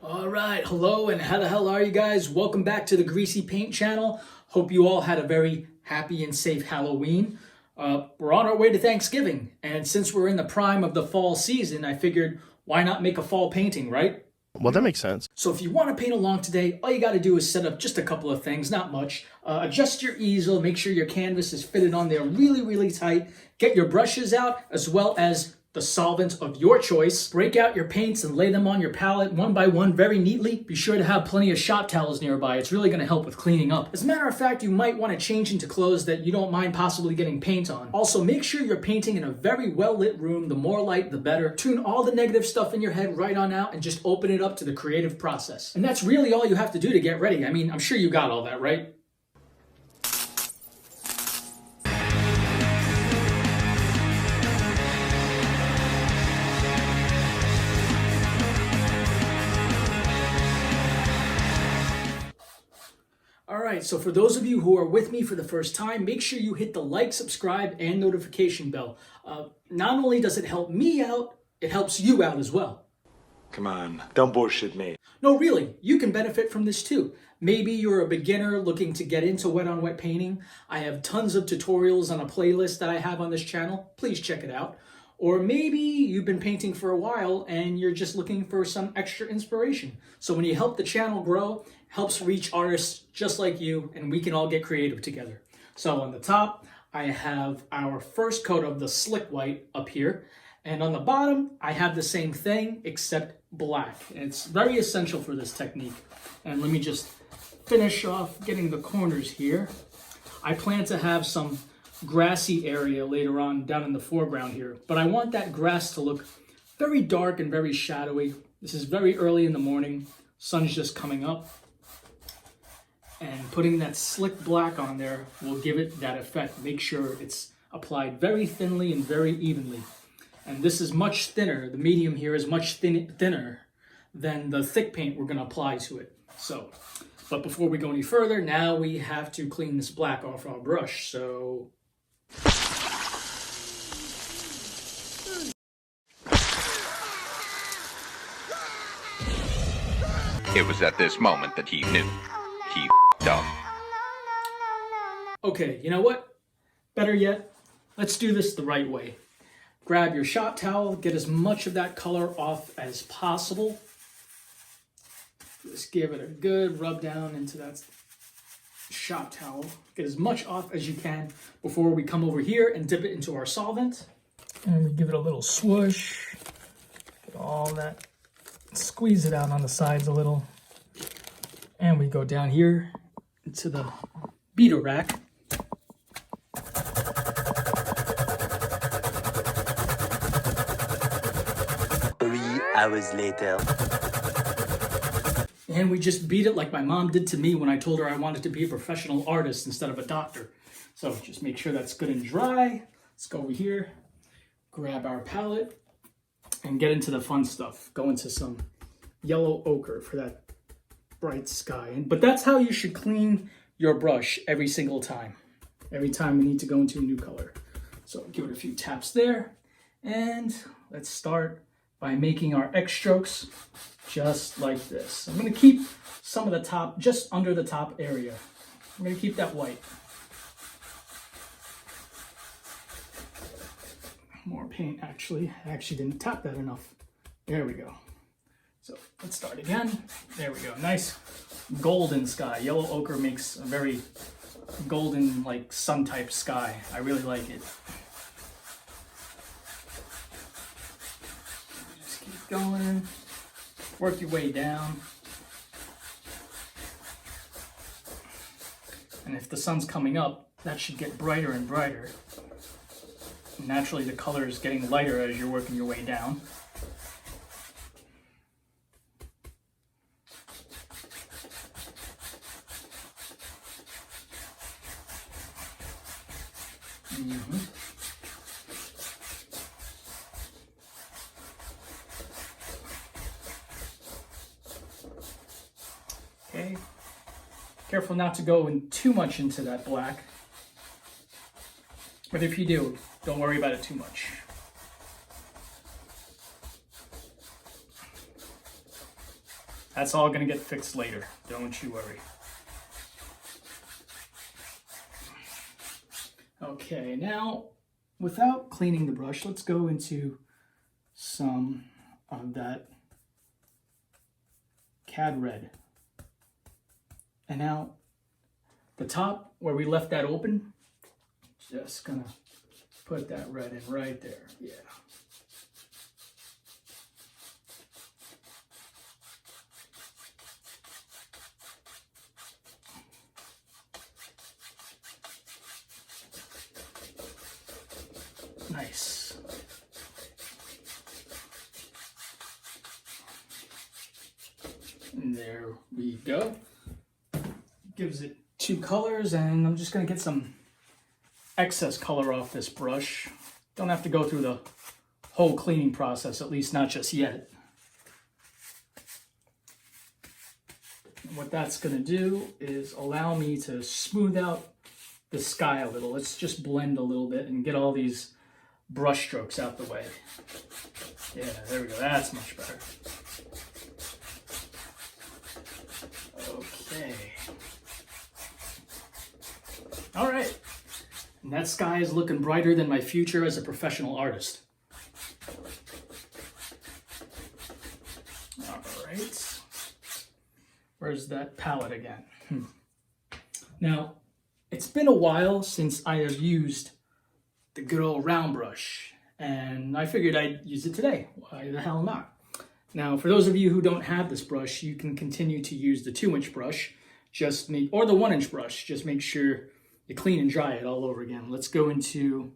All right, hello and how the hell are you guys? Welcome back to the Greasy Paint channel. Hope you all had a very happy and safe Halloween. We're on our way to Thanksgiving, and since we're in the prime of the fall season, I figured why not make a fall painting, right? Well, that makes sense. So if you want to paint along today, all you got to do is set up just a couple of things, not much. Adjust your easel, make sure your canvas is fitted on there really tight. Get your brushes out, as well as the solvent of your choice. Break out your paints and lay them on your palette one by one very neatly. Be sure to have plenty of shop towels nearby. It's really going to help with cleaning up. As a matter of fact, you might want to change into clothes that you don't mind possibly getting paint on. Also, make sure you're painting in a very well lit room. The more light, the better. Tune all the negative stuff in your head right on out and just open it up to the creative process. And that's really all you have to do to get ready. I mean, I'm sure you got all that, right? Alright, so for those of you who are with me for the first time, make sure you hit the like, subscribe, and notification bell. Not only does it help me out, it helps you out as well. Come on, don't bullshit me. No, really, you can benefit from this too. Maybe you're a beginner looking to get into wet-on-wet painting. I have tons of tutorials on a playlist that I have on this channel. Please check it out. Or maybe you've been painting for a while and you're just looking for some extra inspiration. So when you help the channel grow, helps reach artists just like you, and we can all get creative together. So on the top, I have our first coat of the slick white up here. And on the bottom, I have the same thing except black. And it's very essential for this technique. And let me just finish off getting the corners here. I plan to have some grassy area later on down in the foreground here, but I want that grass to look very dark and very shadowy. This is very early in the morning, sun's just coming up, and putting that slick black on there will give it that effect. Make sure it's applied very thinly and very evenly. And this is much thinner, the medium here is much thinner than the thick paint we're going to apply to it. So, but before we go any further, now we have to clean this black off our brush. So it was at this moment that he knew. He f***ed up. Okay, you know what? Better yet, let's do this the right way. Grab your shop towel, get as much of that color off as possible. Just give it a good rub down into that shop towel. Get as much off as you can before we come over here and dip it into our solvent. And we give it a little swoosh. Get all that, squeeze it out on the sides a little. And we go down here into the beater rack. 3 hours later. And we just beat it like my mom did to me when I told her I wanted to be a professional artist instead of a doctor. So just make sure that's good and dry. Let's go over here, grab our palette, and get into the fun stuff. Go into some yellow ochre for that bright sky. But that's how you should clean your brush every single time. Every time we need to go into a new color. So give it a few taps there. And let's start by making our X strokes just like this. I'm going to keep some of the top just under the top area. I'm going to keep that white. More paint, actually. I actually didn't tap that enough. There we go. So let's start again. There we go. Nice golden sky. Yellow ochre makes a very golden, like sun type sky. I really like it. Just keep going. Work your way down. And if the sun's coming up, that should get brighter and brighter. Naturally, the color is getting lighter as you're working your way down. Okay. Careful not to go in too much into that black. But if you do, don't worry about it too much. That's all gonna get fixed later. Don't you worry. Okay, now without cleaning the brush, let's go into some of that Cad Red. And now the top where we left that open, just gonna put that red in right there. Yeah. Nice. And there we go. Gives it two colors, and I'm just going to get some excess color off this brush. Don't have to go through the whole cleaning process, at least not just yet. And what that's going to do is allow me to smooth out the sky a little. Let's just blend a little bit and get all these brush strokes out the way. Yeah, there we go. That's much better. Okay. All right. And that sky is looking brighter than my future as a professional artist. All right. Where's that palette again? Now, it's been a while since I have used the good old round brush, and I figured I'd use it today. Why the hell not? Now, for those of you who don't have this brush, you can continue to use the 2-inch brush, or the 1-inch brush. Just make sure you clean and dry it all over again. Let's go into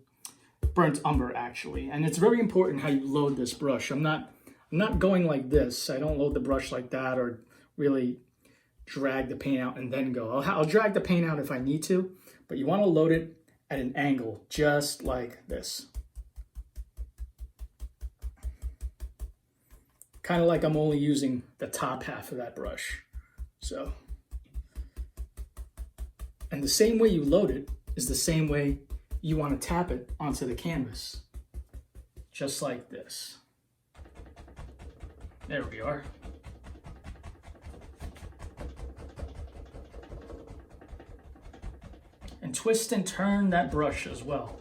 burnt umber, actually, and it's very important how you load this brush. I'm not going like this. I don't load the brush like that, or really drag the paint out and then go. I'll drag the paint out if I need to, but you want to load it at an angle, just like this. Kind of like I'm only using the top half of that brush. So, and the same way you load it is the same way you want to tap it onto the canvas. Just like this. There we are. And twist and turn that brush as well.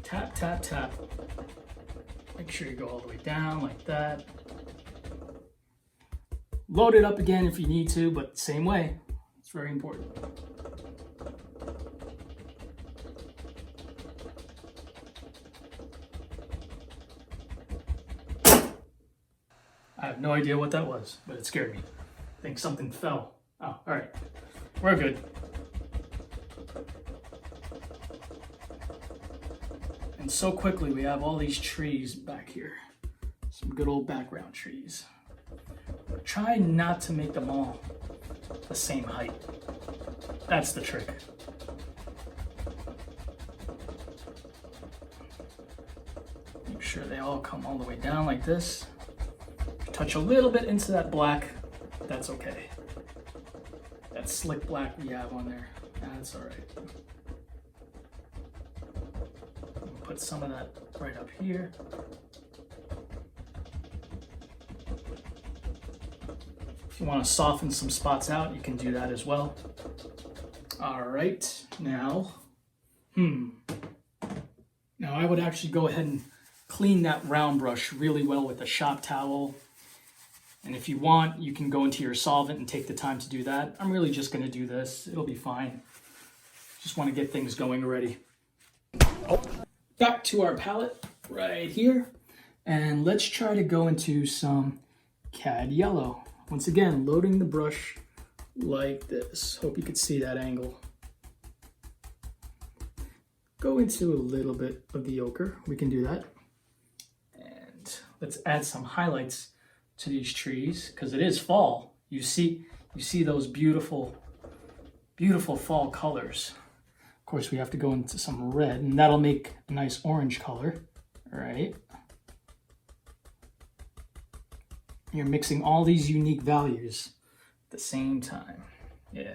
Tap, tap, tap. Make sure you go all the way down like that. Load it up again if you need to, but same way. It's very important. I have no idea what that was, but it scared me. I think something fell. Oh, all right. We're good. And so quickly we have all these trees back here. Some good old background trees. But try not to make them all the same height. That's the trick. Make sure they all come all the way down like this. Touch a little bit into that black, that's okay. That slick black we have on there, that's all right. Put some of that right up here. If you want to soften some spots out, you can do that as well. All right, now I would actually go ahead and clean that round brush really well with a shop towel. And if you want, you can go into your solvent and take the time to do that. I'm really just going to do this. It'll be fine. Just want to get things going already. Oh, back to our palette right here. And let's try to go into some Cad Yellow. Once again, loading the brush like this. Hope you could see that angle. Go into a little bit of the ochre. We can do that. And let's add some highlights to these trees, because it is fall. You see those beautiful, beautiful fall colors. Of course, we have to go into some red, and that'll make a nice orange color. All right. You're mixing all these unique values at the same time. Yeah.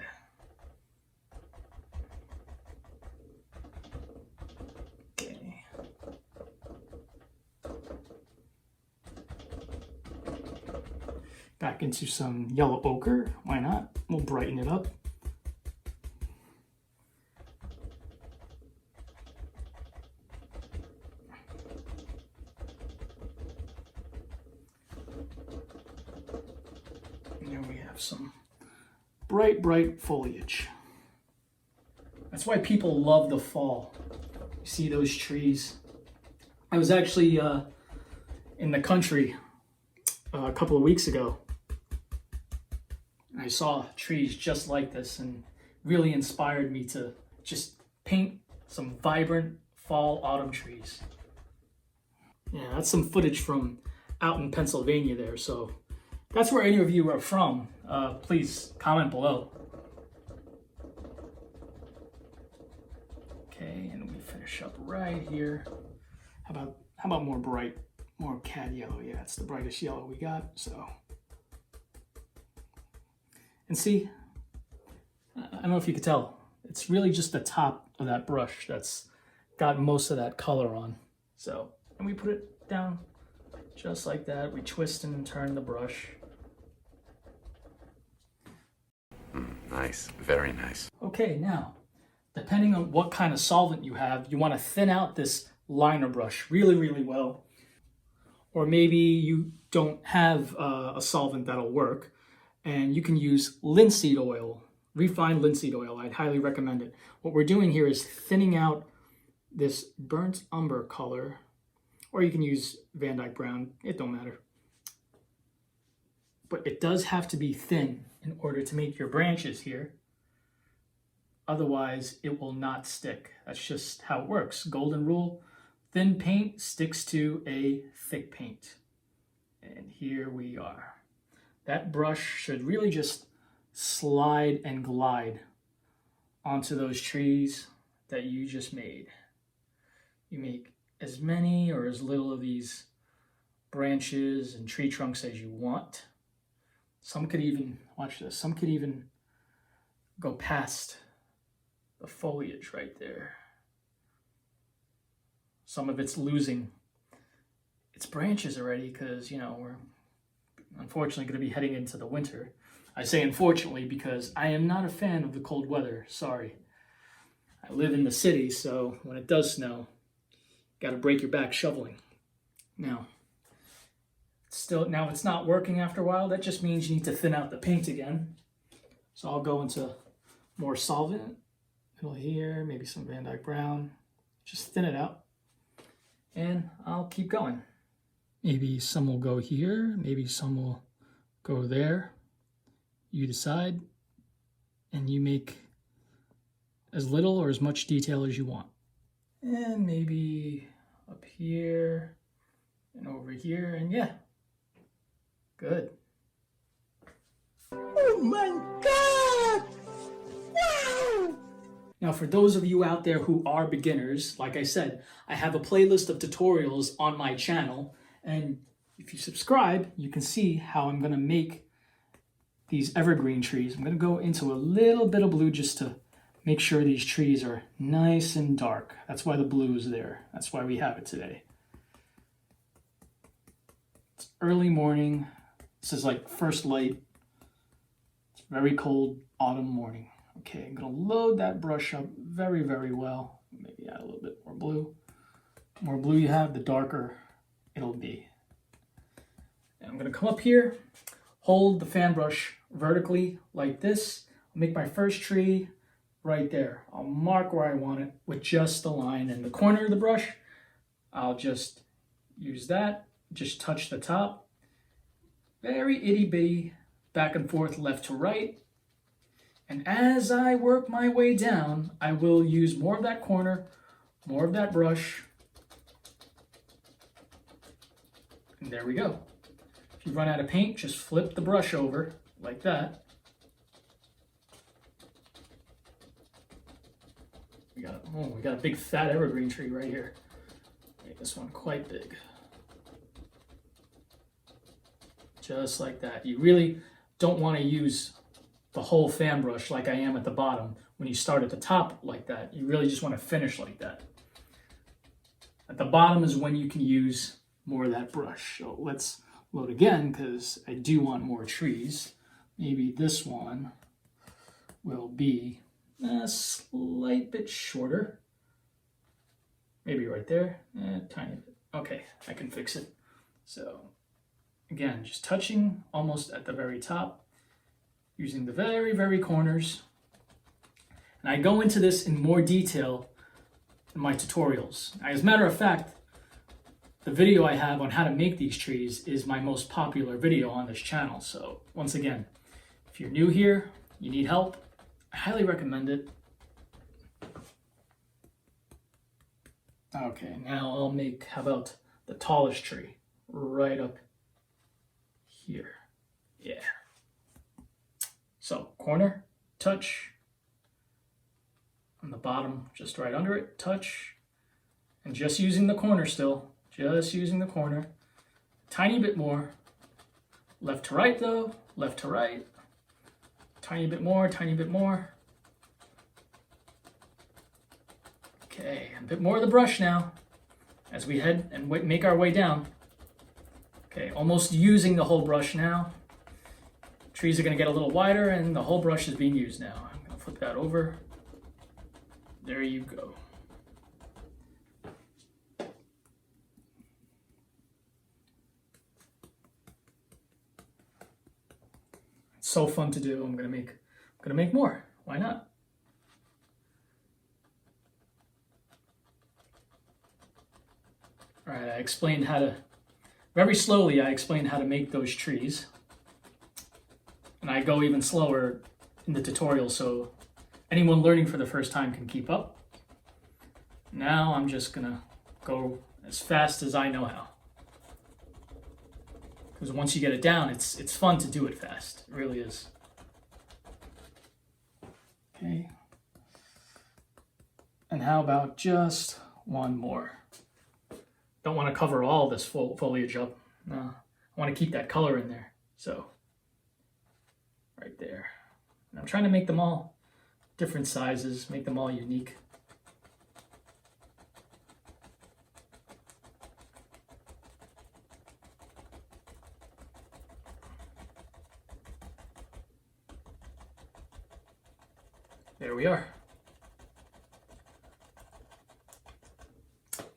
Back into some yellow ochre. Why not? We'll brighten it up. And there we have some bright, bright foliage. That's why people love the fall. You see those trees. I was actually in the country a couple of weeks ago. I saw trees just like this and really inspired me to just paint some vibrant fall autumn trees. Yeah, that's some footage from out in Pennsylvania there. So that's where any of you are from. Please comment below. Okay, and we finish up right here. How about more bright, more cad yellow? Yeah, it's the brightest yellow we got. So. And see, I don't know if you could tell, it's really just the top of that brush that's got most of that color on. So, and we put it down just like that. We twist and turn the brush. Nice, very nice. Okay, now, depending on what kind of solvent you have, you want to thin out this liner brush really, really well. Or maybe you don't have a solvent that'll work. And you can use linseed oil, refined linseed oil. I'd highly recommend it. What we're doing here is thinning out this burnt umber color, or you can use Dyke Brown, it don't matter. But it does have to be thin in order to make your branches here. Otherwise, it will not stick. That's just how it works. Golden rule, thin paint sticks to a thick paint. And here we are. That brush should really just slide and glide onto those trees that you just made. You make as many or as little of these branches and tree trunks as you want. Some could even, watch this, some could even go past the foliage right there. Some of it's losing its branches already because, you know, we're unfortunately going to be heading into the winter. I say unfortunately because I am not a fan of the cold weather. Sorry. I live in the city, so when it does snow, you got to break your back shoveling. Now, it's not working after a while. That just means you need to thin out the paint again. So I'll go into more solvent. Middle here, maybe some Dyke Brown. Just thin it out. And I'll keep going. Maybe some will go here, maybe some will go there. You decide, and you make as little or as much detail as you want. And maybe up here and over here, and yeah, good. Oh my God! Wow! Now, for those of you out there who are beginners, like I said, I have a playlist of tutorials on my channel. And if you subscribe, you can see how I'm going to make these evergreen trees. I'm going to go into a little bit of blue just to make sure these trees are nice and dark. That's why the blue is there. That's why we have it today. It's early morning. This is like first light. It's very cold autumn morning. Okay, I'm going to load that brush up very, very well. Maybe add a little bit more blue. The more blue you have, the darker it'll be. And I'm going to come up here, hold the fan brush vertically like this. I'll make my first tree right there. I'll mark where I want it with just the line. And the corner of the brush, I'll just use that, just touch the top. Very itty bitty, back and forth, left to right. And as I work my way down, I will use more of that corner, more of that brush. And there we go. If you run out of paint, just flip the brush over like that. We got a big fat evergreen tree right here. Make this one quite big. Just like that. You really don't want to use the whole fan brush like I am at the bottom. When you start at the top like that, you really just want to finish like that. At the bottom is when you can use more of that brush. So let's load again because I do want more trees. Maybe this one will be a slight bit shorter. Maybe right there, tiny bit. Okay, I can fix it. So again, just touching almost at the very top, using the very, very corners. And I go into this in more detail in my tutorials. As a matter of fact, the video I have on how to make these trees is my most popular video on this channel. So once again, if you're new here, you need help, I highly recommend it. Okay, now I'll make, how about the tallest tree right up here. Yeah. So corner, touch. On the bottom, just right under it, touch. And just using the corner still, just using the corner. Tiny bit more. Left to right though, left to right. Tiny bit more, tiny bit more. Okay, a bit more of the brush now as we head and make our way down. Okay, almost using the whole brush now. Trees are gonna get a little wider and the whole brush is being used now. I'm gonna flip that over. There you go. It's so fun to do. I'm gonna make more. Why not? All right, I explained how to, very slowly I explained how to make those trees. And I go even slower in the tutorial so anyone learning for the first time can keep up. Now I'm just gonna go as fast as I know how. Because once you get it down, it's fun to do it fast. It really is. Okay. And how about just one more? Don't want to cover all this foliage up. No, I want to keep that color in there. So, right there. And I'm trying to make them all different sizes, make them all unique. There we are.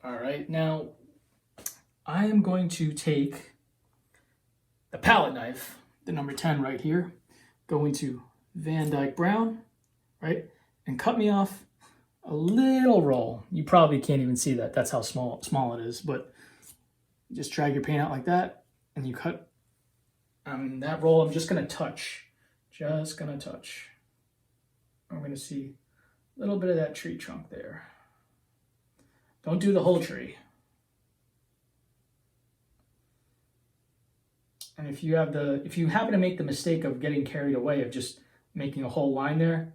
All right, now I am going to take the palette knife, the number 10 right here, go into Dyke Brown, right, and cut me off a little roll. You probably can't even see that. That's how small it is, but you just drag your paint out like that, and you cut that roll. I'm just gonna touch, I'm gonna see a little bit of that tree trunk there. Don't do the whole tree. And if you happen to make the mistake of getting carried away of just making a whole line there,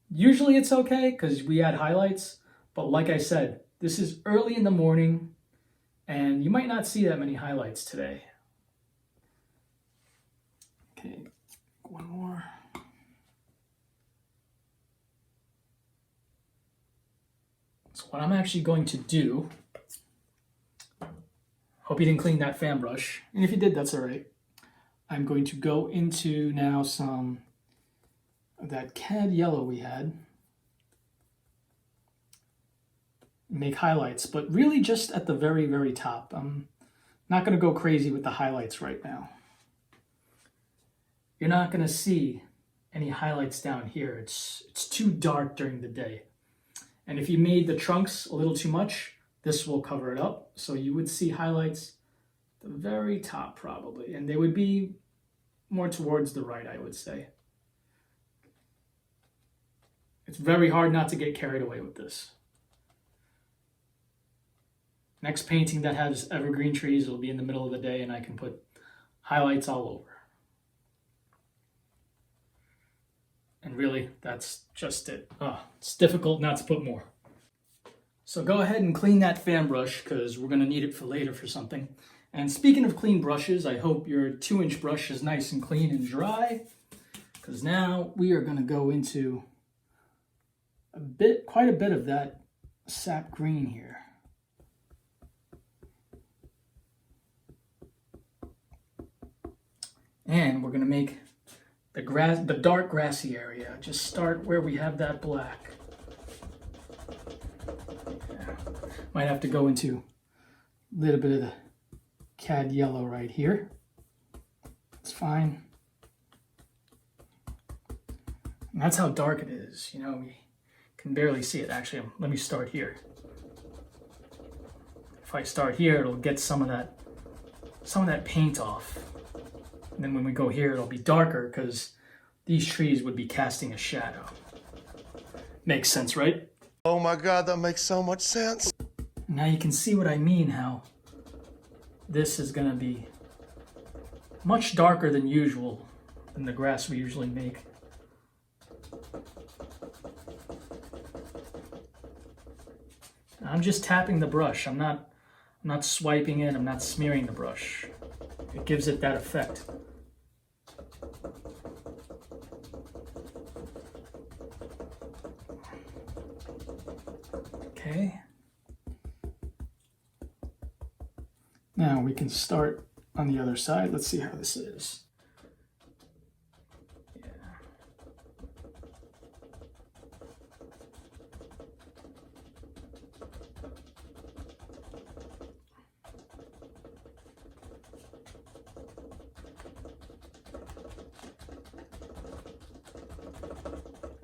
usually it's okay because we add highlights. But like I said, this is early in the morning and you might not see that many highlights today. Okay, one more. So what I'm actually going to do, hope you didn't clean that fan brush, and if you did, that's all right. I'm going to go into now some of that Cad Yellow we had, make highlights, but really just at the very, very top. I'm not going to go crazy with the highlights right now. You're not going to see any highlights down here. It's too dark during the day. And if you made the trunks a little too much, this will cover it up. So you would see highlights at the very top probably. And they would be more towards the right, I would say. It's very hard not to get carried away with this. Next painting that has evergreen trees will be in the middle of the day and I can put highlights all over. And really, that's just it. It's difficult not to put more. So go ahead and clean that fan brush because we're going to need it for later for something. And speaking of clean brushes, I hope your 2-inch brush is nice and clean and dry. Because now we are going to go into quite a bit of that Sap Green here. And we're gonna make the dark grassy area. Just start where we have that black. Yeah. Might have to go into a little bit of the cad yellow right here. It's fine. And that's how dark it is. You know, we can barely see it. Actually, let me start here. If I start here, it'll get some of that paint off. And then when we go here, it'll be darker because these trees would be casting a shadow. Makes sense, right? Oh my God, that makes so much sense. Now you can see what I mean, how this is gonna be much darker than usual than the grass we usually make. I'm just tapping the brush. I'm not swiping it, I'm not smearing the brush. It gives it that effect. Okay. Now we can start on the other side. Let's see how this is. Yeah.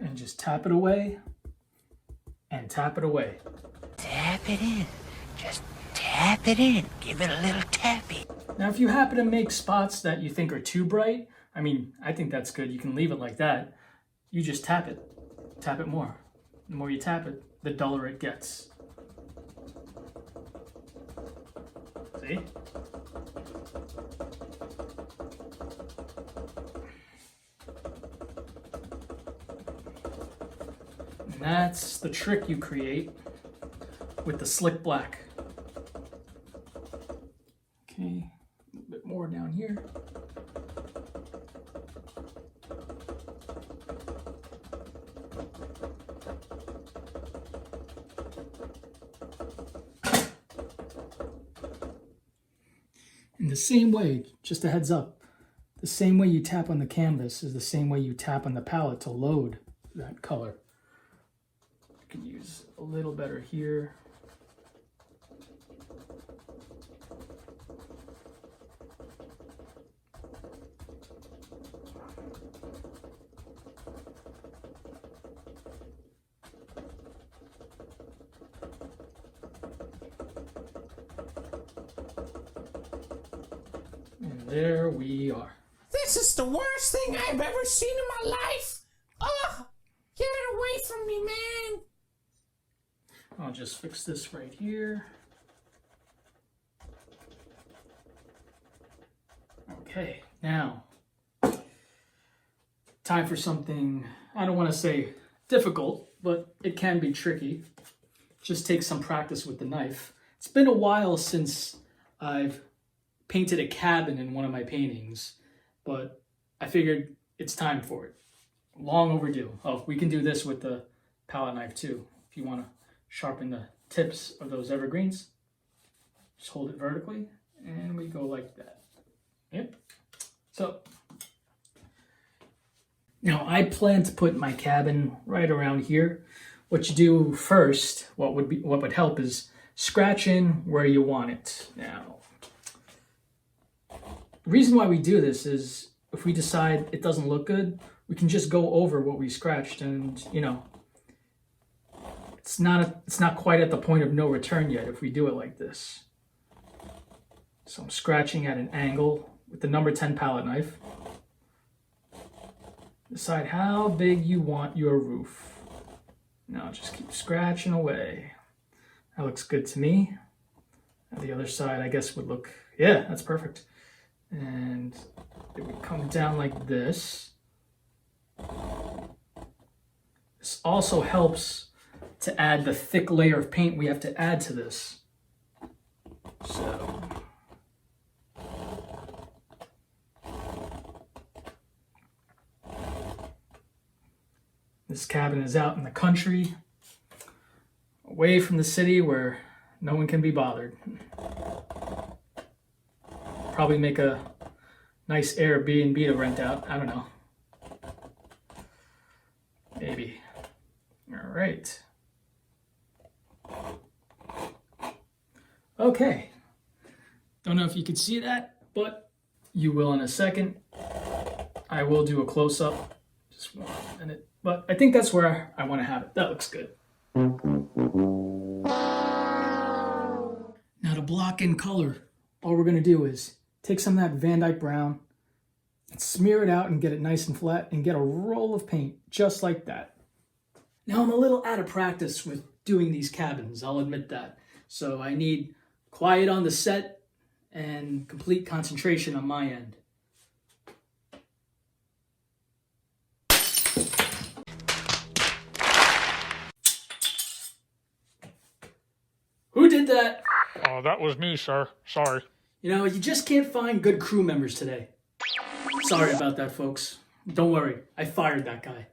And just tap it away and tap it away. Tap it in. Just tap it in. Give it a little tappy. Now, if you happen to make spots that you think are too bright, I mean, I think that's good. You can leave it like that. You just tap it. Tap it more. The more you tap it, the duller it gets. See? And that's the trick you create with the slick black. Okay, a little bit more down here. In the same way, just a heads up, the same way you tap on the canvas is the same way you tap on the palette to load that color. I can use a little better here. And there we are. This is the worst thing I've ever seen in my life. Oh, get it away from me, man. I'll just fix this right here. Okay, now, time for something, I don't want to say difficult, but it can be tricky. Just take some practice with the knife. It's been a while since I've painted a cabin in one of my paintings, but I figured it's time for it. Long overdue. Oh, we can do this with the palette knife too. If you want to sharpen the tips of those evergreens, just hold it vertically and we go like that. Yep. So now I plan to put my cabin right around here. What you do first, what would help is scratch in where you want it. Now, the reason why we do this is if we decide it doesn't look good, we can just go over what we scratched, and you know, it's not quite at the point of no return yet if we do it like this. So I'm scratching at an angle with the number 10 palette knife. Decide how big you want your roof. Now just keep scratching away. That looks good to me. Now the other side, I guess, would look, yeah, that's perfect. And it would come down like this. This also helps to add the thick layer of paint we have to add to this. So this cabin is out in the country, away from the city where no one can be bothered. Probably make a nice Airbnb to rent out. I don't know. Maybe. All right. Okay. Don't know if you could see that, but you will in a second. I will do a close-up. Just 1 minute. But I think that's where I want to have it. That looks good. Now to block in color, all we're going to do is take some of that Van Dyke Brown and smear it out and get it nice and flat and get a roll of paint just like that. Now I'm a little out of practice with doing these cabins, I'll admit that. So I need quiet on the set and complete concentration on my end. Who did that? Oh, that was me, sir. Sorry. You know, you just can't find good crew members today. Sorry about that, folks. Don't worry, I fired that guy.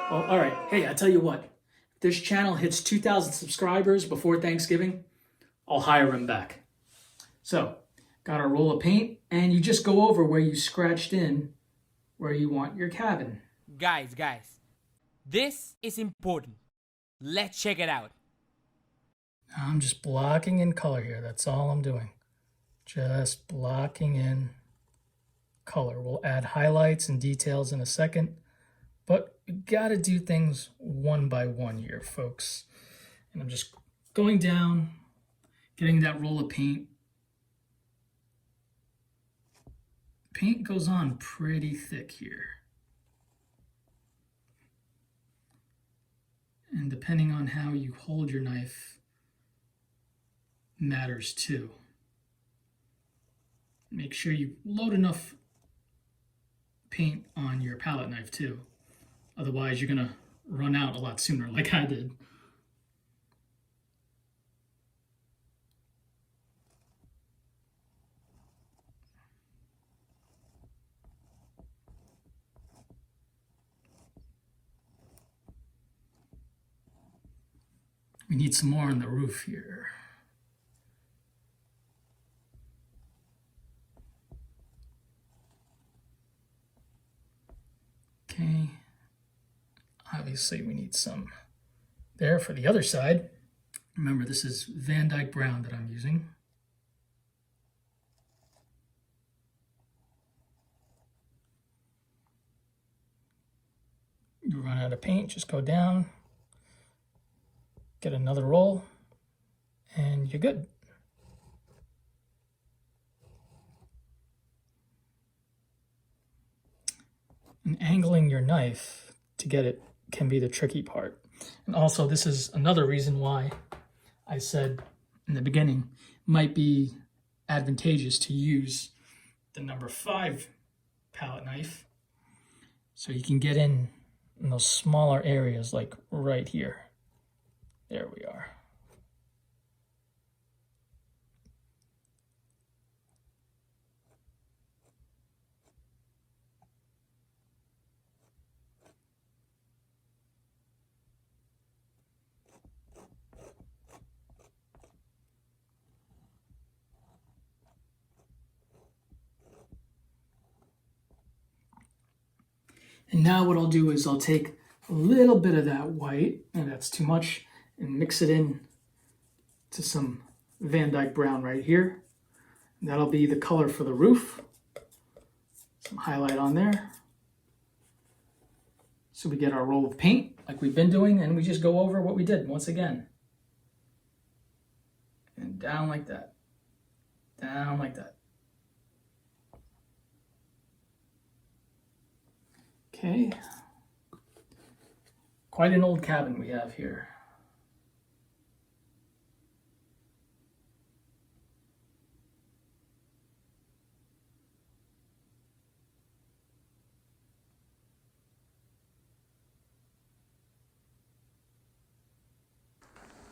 Oh, all right. Hey, I tell you what. If this channel hits 2,000 subscribers before Thanksgiving, I'll hire him back. So, got our roll of paint, and you just go over where you scratched in where you want your cabin. Guys, this is important. Let's check it out. I'm just blocking in color here. That's all I'm doing. Just blocking in color. We'll add highlights and details in a second, but we gotta do things one by one here, folks. And I'm just going down, getting that roll of paint. Paint goes on pretty thick here. And depending on how you hold your knife matters too. Make sure you load enough paint on your palette knife too. Otherwise you're gonna run out a lot sooner like I did. We need some more on the roof here. Okay. Obviously we need some there for the other side. Remember, this is Van Dyke Brown that I'm using. You run out of paint, just go down. Get another roll, and you're good. And angling your knife to get it can be the tricky part. And also, this is another reason why I said in the beginning, it might be advantageous to use the number 5 palette knife so you can get in those smaller areas like right here. There we are. And now what I'll do is I'll take a little bit of that white, and that's too much, and mix it in to some Van Dyke Brown right here. And that'll be the color for the roof. Some highlight on there. So we get our roll of paint like we've been doing, and we just go over what we did once again. And down like that. Down like that. Okay. Quite an old cabin we have here.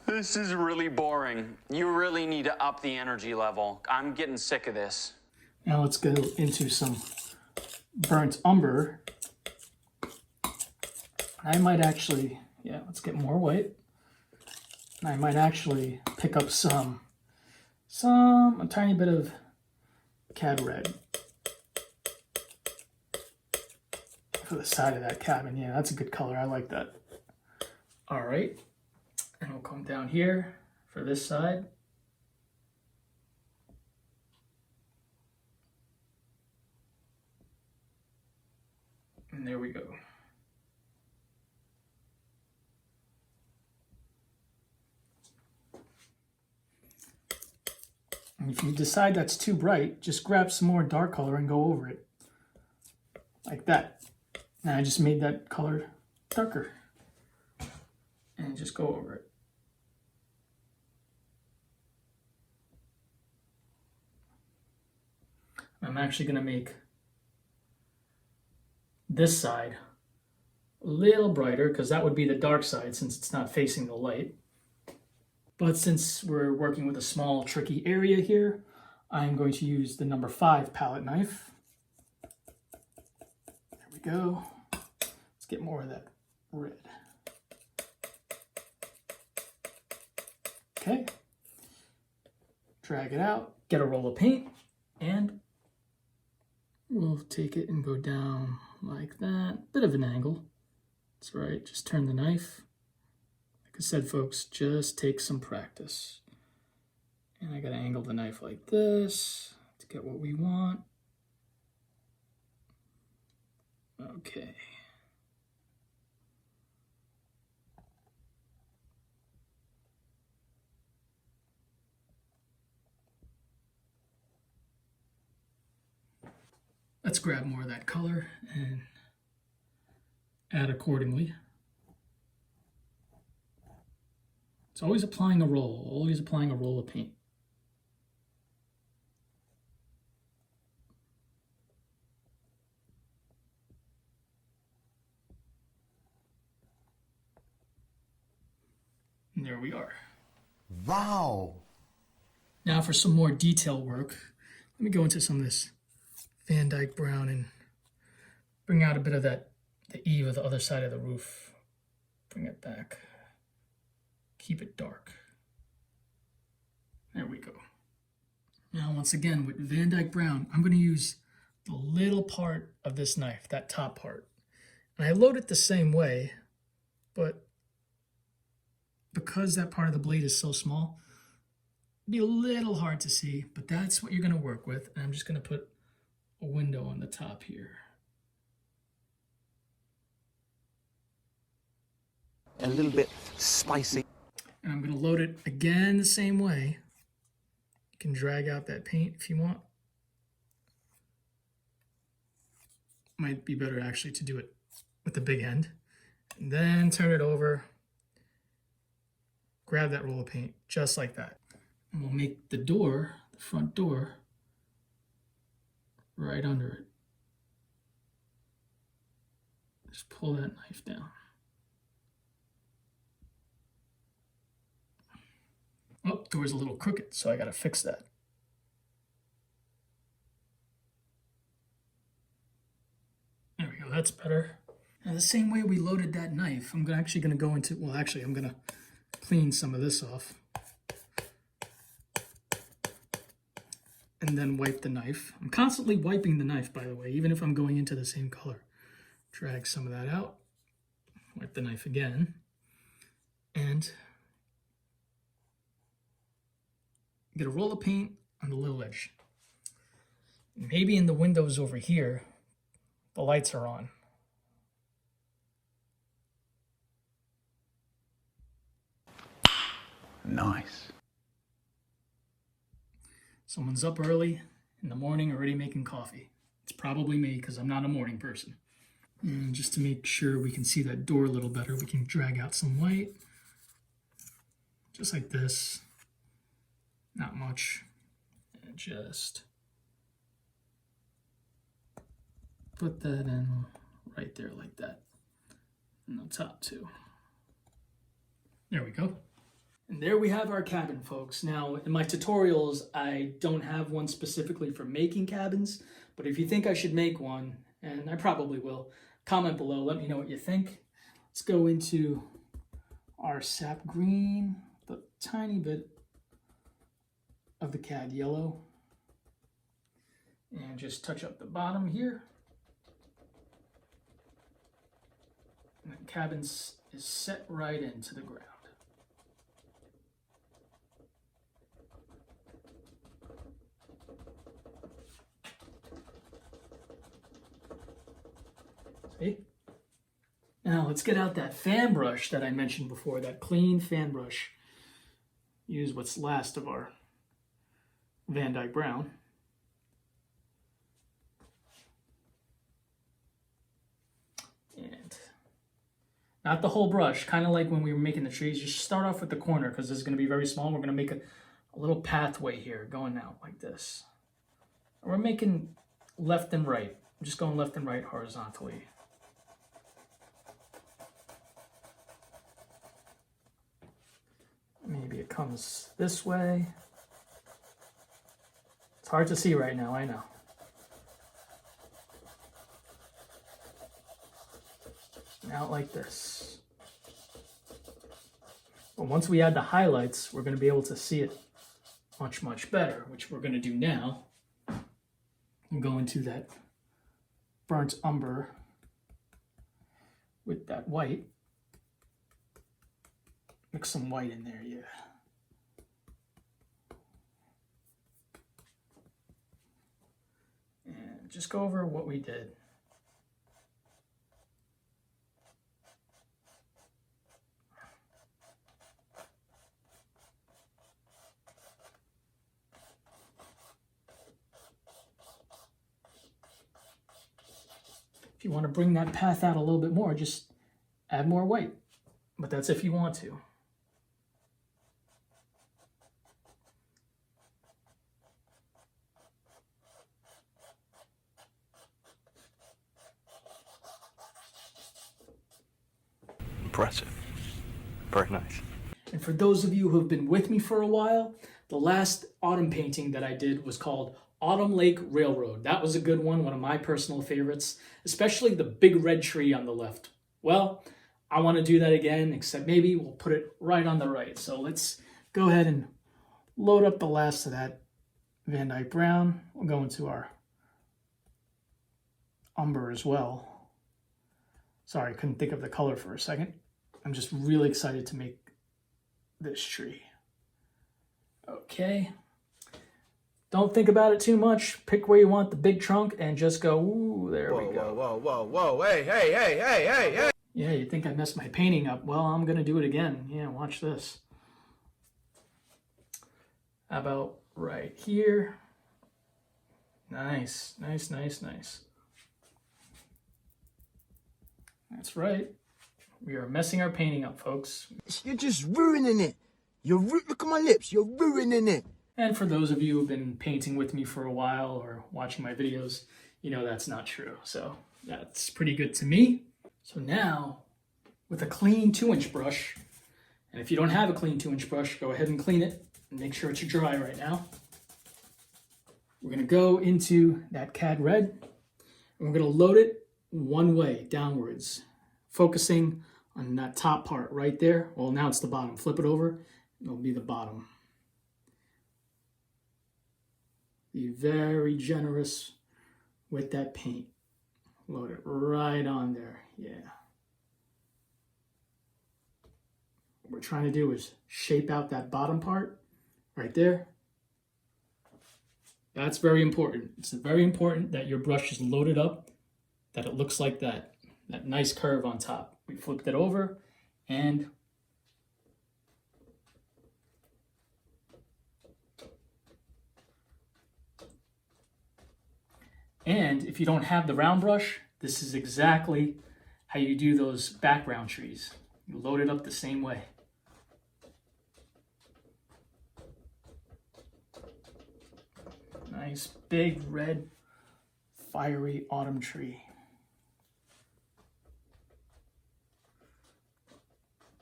This is really boring. You really need to up the energy level. I'm getting sick of this. Now let's go into some burnt umber. I might actually, let's get more white. I might actually pick up a tiny bit of Cad Red for the side of that cabin. Yeah, that's a good color. I like that. All right, and we'll come down here for this side. And there we go. And if you decide that's too bright, just grab some more dark color and go over it. Like that. And I just made that color darker. And just go over it. I'm actually going to make this side a little brighter because that would be the dark side since it's not facing the light. But since we're working with a small tricky area here, I'm going to use the number 5 palette knife. There we go. Let's get more of that red. Okay. Drag it out, get a roll of paint, and we'll take it and go down like that. Bit of an angle. That's right, just turn the knife. Like I said, folks, just take some practice. And I gotta angle the knife like this to get what we want. Okay. Let's grab more of that color and add accordingly. It's always applying a roll of paint. And there we are. Wow. Now for some more detail work, let me go into some of this Dyke Brown and bring out a bit of that, the eave of the other side of the roof. Bring it back. Keep it dark. There we go. Now once again with Dyke Brown, I'm going to use the little part of this knife, that top part. And I load it the same way, but because that part of the blade is so small, it'd be a little hard to see, but that's what you're going to work with. And I'm just going to put a window on the top here. A little bit spicy. And I'm going to load it again the same way. You can drag out that paint if you want. Might be better actually to do it with the big end. And then turn it over. Grab that roll of paint just like that. And we'll make the door, the front door, right under it. Just pull that knife down. Oh, door's a little crooked, so I gotta fix that. There we go, that's better. Now the same way we loaded that knife, I'm actually gonna go into, well actually I'm gonna clean some of this off. And then wipe the knife. I'm constantly wiping the knife, by the way, even if I'm going into the same color. Drag some of that out. Wipe the knife again. And get a roll of paint on the little edge. Maybe in the windows over here, the lights are on. Nice. Someone's up early in the morning already making coffee. It's probably me because I'm not a morning person. And just to make sure we can see that door a little better, we can drag out some white. Just like this. Not much. And just put that in right there like that. And the top too. There we go. And there we have our cabin, folks. Now, in my tutorials, I don't have one specifically for making cabins, but if you think I should make one, and I probably will, comment below, let me know what you think. Let's go into our Sap Green, the tiny bit of the Cad Yellow. And just touch up the bottom here. And the cabin is set right into the ground. See? Now let's get out that fan brush that I mentioned before, that clean fan brush. Use what's last of our Dyke Brown. And not the whole brush, kind of like when we were making the trees. You should start off with the corner because this is going to be very small. We're going to make a little pathway here going out like this. And we're making left and right. I'm just going left and right horizontally. Maybe it comes this way. It's hard to see right now, I know. And out like this. But once we add the highlights, we're going to be able to see it much, much better, which we're going to do now. I'm going to that burnt umber with that white. Mix some white in there, yeah. And just go over what we did. If you want to bring that path out a little bit more, just add more white. But that's if you want to. Impressive. Very nice. And for those of you who have been with me for a while, the last autumn painting that I did was called Autumn Lake Railroad. That was a good one of my personal favorites, especially the big red tree on the left. Well, I want to do that again, except maybe we'll put it right on the right. So let's go ahead and load up the last of that Dyke Brown. We'll go into our umber as well. Sorry, couldn't think of the color for a second. I'm just really excited to make this tree. Okay. Don't think about it too much. Pick where you want the big trunk and just go, ooh, there we go. Whoa, hey. Yeah, you think I messed my painting up. Well, I'm going to do it again. Yeah, watch this. How about right here? Nice. That's right. We are messing our painting up, folks. You're just ruining it. Look at my lips. You're ruining it. And for those of you who've been painting with me for a while or watching my videos, you know that's not true. So that's pretty good to me. So now, with a clean 2-inch brush, and if you don't have a clean 2-inch brush, go ahead and clean it and make sure it's dry right now. We're going to go into that Cad Red, and we're going to load it one way, downwards, focusing on that top part right there. Well, now it's the bottom. Flip it over, and it'll be the bottom. Be very generous with that paint. Load it right on there, yeah. What we're trying to do is shape out that bottom part right there. That's very important. It's very important that your brush is loaded up, that it looks like that nice curve on top. We flipped it over and if you don't have the round brush, this is exactly how you do those background trees. You load it up the same way. Nice big red fiery autumn tree.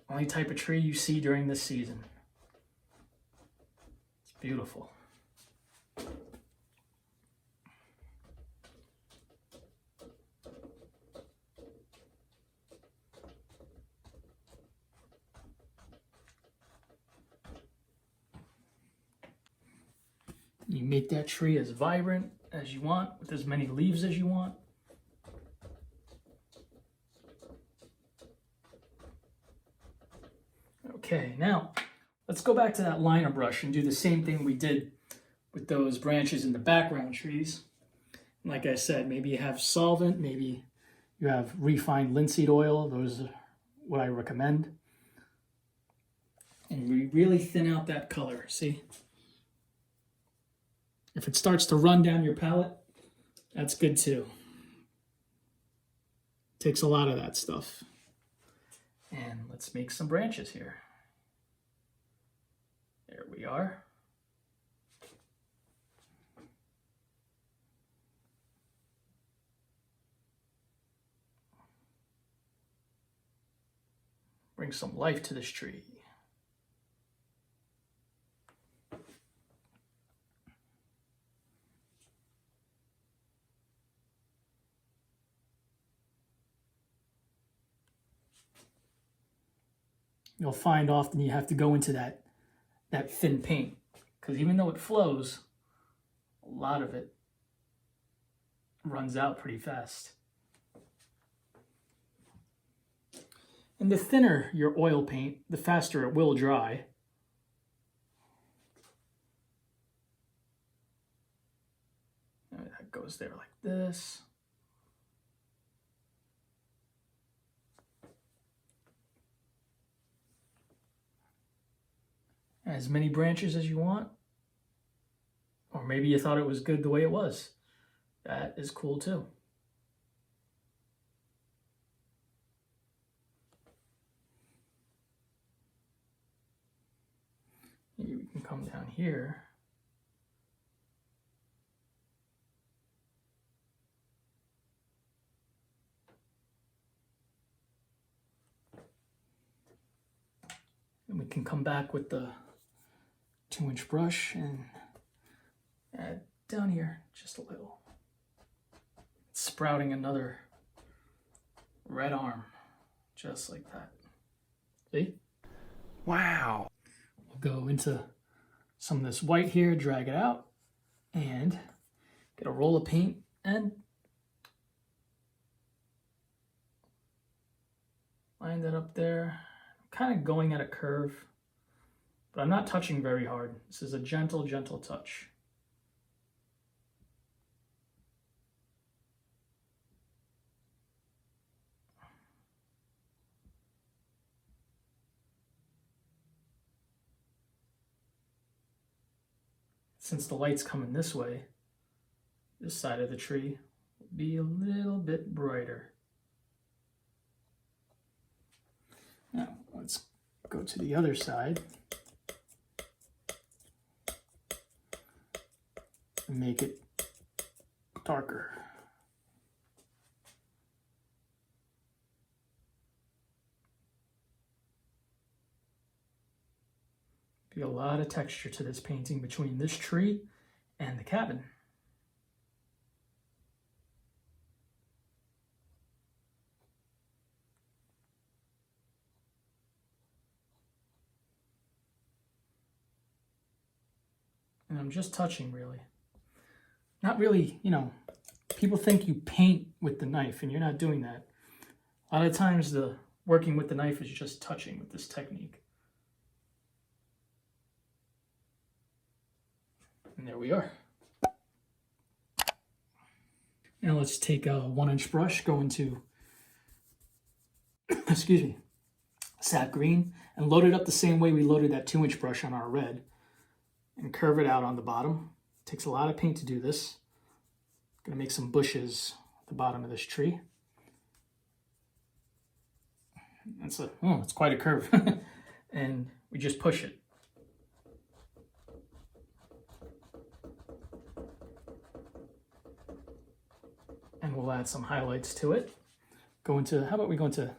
Only type of tree you see during this season. It's beautiful. You make that tree as vibrant as you want, with as many leaves as you want. Okay, now let's go back to that liner brush and do the same thing we did with those branches in the background trees. Like I said, maybe you have solvent, maybe you have refined linseed oil. Those are what I recommend. And we really thin out that color, see? If it starts to run down your palette, that's good too. Takes a lot of that stuff. And let's make some branches here. There we are. Bring some life to this tree. You'll find often you have to go into that thin paint, because even though it flows, a lot of it runs out pretty fast. And the thinner your oil paint, the faster it will dry. And that goes there like this. As many branches as you want. Or maybe you thought it was good the way it was. That is cool too. You can come down here. And we can come back with the 2-inch brush and add down here just a little. It's sprouting another red arm, just like that. See? Wow. We'll go into some of this white here, drag it out, and get a roll of paint and line that up there. I'm kind of going at a curve, but I'm not touching very hard. This is a gentle, gentle touch. Since the light's coming this way, this side of the tree will be a little bit brighter. Now, let's go to the other side and make it darker. Be a lot of texture to this painting between this tree and the cabin. And I'm just touching, really. Not really, you know, people think you paint with the knife, and you're not doing that. A lot of times the working with the knife is just touching with this technique. And there we are. Now let's take a 1-inch brush, go into, excuse me, Sap Green, and load it up the same way we loaded that 2-inch brush on our red, and curve it out on the bottom. It takes a lot of paint to do this. I'm gonna make some bushes at the bottom of this tree. It's quite a curve. And we just push it. And we'll add some highlights to it. How about we go into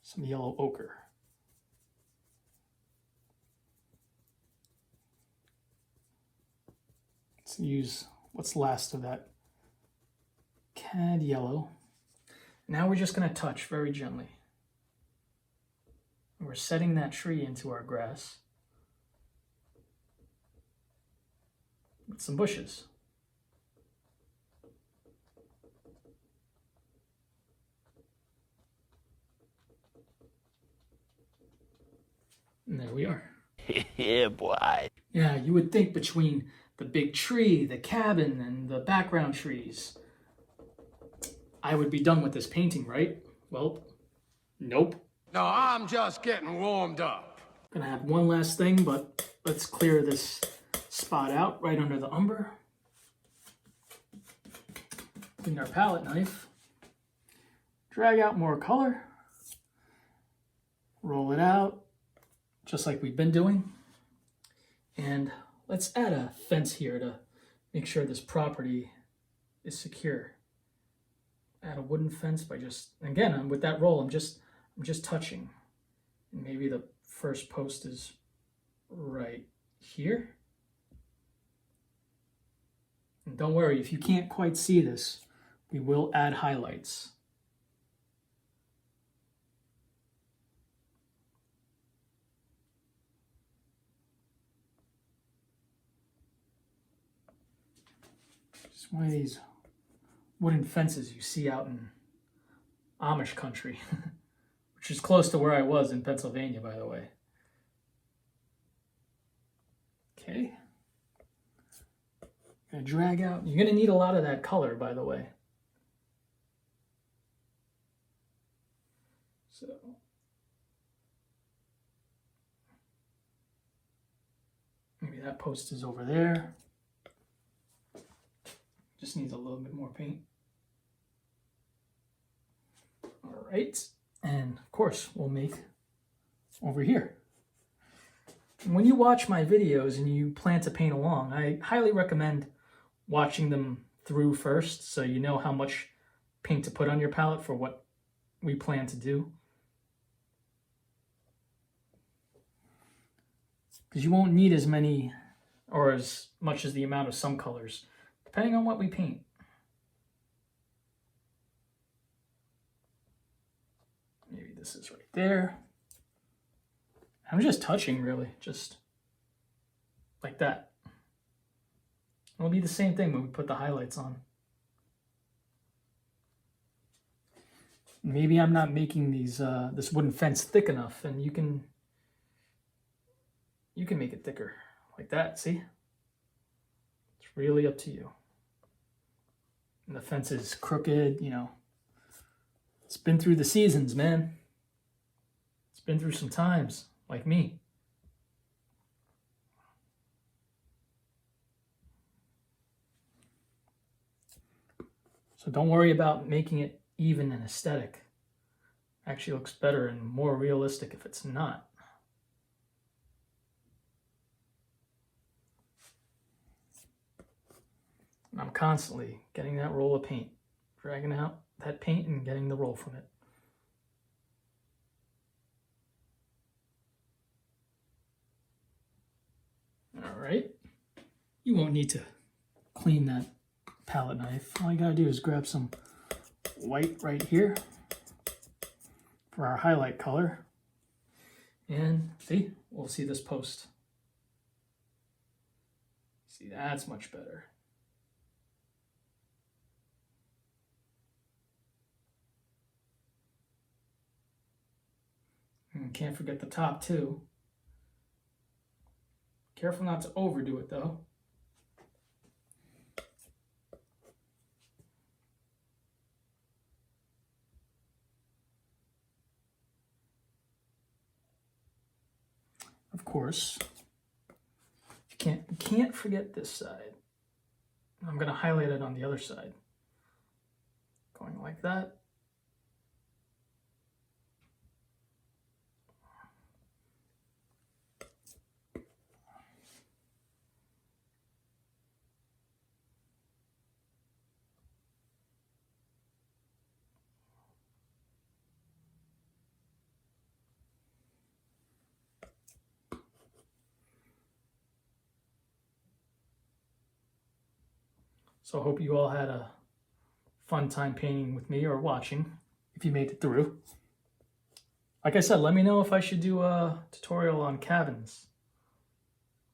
some yellow ochre. Let's use what's last of that Cad Yellow. Now we're just gonna touch very gently. We're setting that tree into our grass with some bushes. And there we are. Yeah, boy. Yeah, you would think between the big tree, the cabin, and the background trees, I would be done with this painting, right? Well, nope. No, I'm just getting warmed up. Gonna have one last thing, but let's clear this spot out right under the umber. Clean our palette knife. Drag out more color. Roll it out, just like we've been doing. And let's add a fence here to make sure this property is secure. Add a wooden fence by just, again, with that roll, I'm just touching. And maybe the first post is right here. And don't worry, if you can't quite see this, we will add highlights. Just one of these wooden fences you see out in Amish country, which is close to where I was in Pennsylvania, by the way. Okay. Gonna drag out. You're gonna need a lot of that color, by the way. So maybe that post is over there. Just needs a little bit more paint. All right, and of course we'll make over here. When you watch my videos and you plan to paint along, I highly recommend watching them through first so you know how much paint to put on your palette for what we plan to do. Because you won't need as many or as much as the amount of some colors, depending on what we paint. Maybe this is right there. I'm just touching, really, just like that. It'll be the same thing when we put the highlights on. Maybe I'm not making these this wooden fence thick enough, and you can make it thicker like that. See, it's really up to you. And the fence is crooked, you know. It's been through the seasons, man. It's been through some times, like me. So don't worry about making it even and aesthetic. Actually looks better and more realistic if it's not. And I'm constantly getting that roll of paint, dragging out that paint and getting the roll from it. All right, you won't need to clean that palette knife. All you gotta do is grab some white right here for our highlight color. And see, we'll see this post. See, that's much better. And can't forget the top too. Careful not to overdo it though. Of course, you can't forget this side. I'm going to highlight it on the other side. Going like that. So I hope you all had a fun time painting with me or watching, if you made it through. Like I said, let me know if I should do a tutorial on cabins.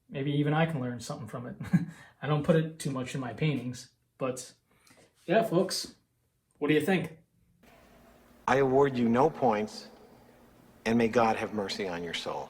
Maybe even I can learn something from it. I don't put it too much in my paintings, but yeah, folks, what do you think? I award you no points, and may God have mercy on your soul.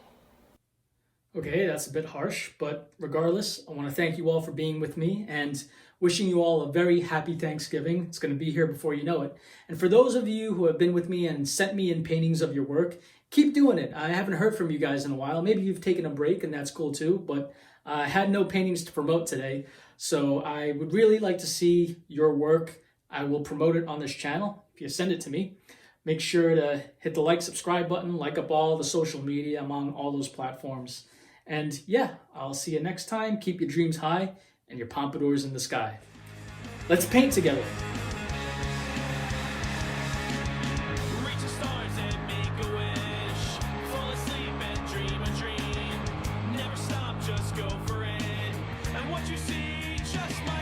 Okay, that's a bit harsh, but regardless, I want to thank you all for being with me and wishing you all a very happy Thanksgiving. It's going to be here before you know it. And for those of you who have been with me and sent me in paintings of your work, keep doing it. I haven't heard from you guys in a while. Maybe you've taken a break and that's cool too, but I had no paintings to promote today. So I would really like to see your work. I will promote it on this channel if you send it to me. Make sure to hit the like, subscribe button, like up all the social media. I'm on all those platforms. And yeah, I'll see you next time. Keep your dreams high and your pompadours in the sky. Let's paint together. Reach the stars and make a wish. Fall asleep and dream a dream. Never stop, just go for it. And what you see just might